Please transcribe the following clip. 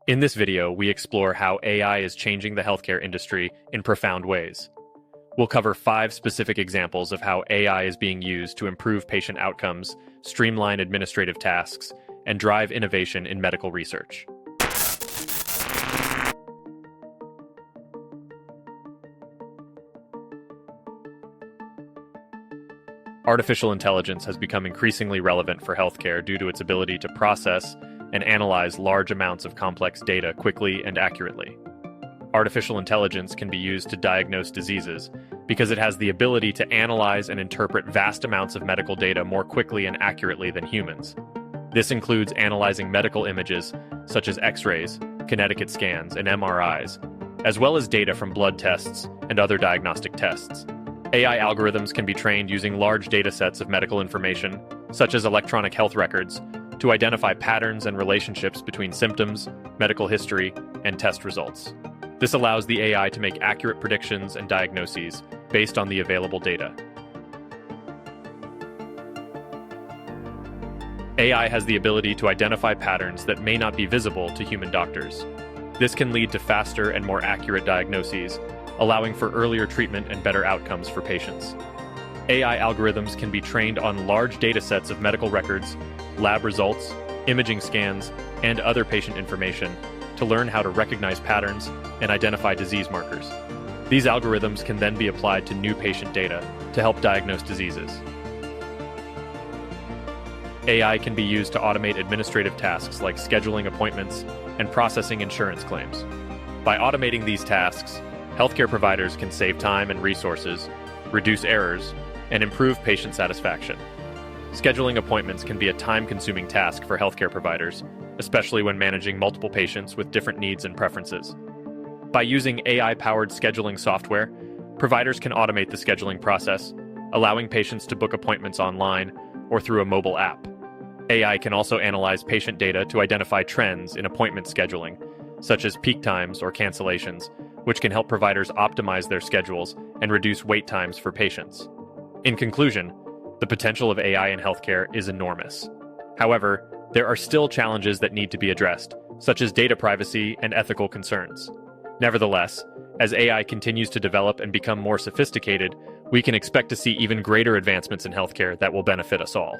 In this video, we explore how AI is changing the healthcare industry in profound ways. We'll cover 5 specific examples of how AI is being used to improve patient outcomes, streamline administrative tasks, and drive innovation in medical research. Artificial intelligence has become increasingly relevant for healthcare due to its ability to process and analyze large amounts of complex data quickly and accurately. Artificial intelligence can be used to diagnose diseases because it has the ability to analyze and interpret vast amounts of medical data more quickly and accurately than humans. This includes analyzing medical images such as X-rays, kinetic scans, and MRIs, as well as data from blood tests and other diagnostic tests. AI algorithms can be trained using large data sets of medical information, such as electronic health records, to identify patterns and relationships between symptoms, medical history, and test results. This allows the AI to make accurate predictions and diagnoses based on the available data. AI has the ability to identify patterns that may not be visible to human doctors. This can lead to faster and more accurate diagnoses, allowing for earlier treatment and better outcomes for patients. AI algorithms can be trained on large data sets of medical records, lab results, imaging scans, and other patient information to learn how to recognize patterns and identify disease markers. These algorithms can then be applied to new patient data to help diagnose diseases. AI can be used to automate administrative tasks like scheduling appointments and processing insurance claims. By automating these tasks, healthcare providers can save time and resources, reduce errors, and improve patient satisfaction. Scheduling appointments can be a time-consuming task for healthcare providers, especially when managing multiple patients with different needs and preferences. By using AI-powered scheduling software, providers can automate the scheduling process, allowing patients to book appointments online or through a mobile app. AI can also analyze patient data to identify trends in appointment scheduling, such as peak times or cancellations, which can help providers optimize their schedules and reduce wait times for patients. In conclusion, the potential of AI in healthcare is enormous. However, there are still challenges that need to be addressed, such as data privacy and ethical concerns. Nevertheless, as AI continues to develop and become more sophisticated, we can expect to see even greater advancements in healthcare that will benefit us all.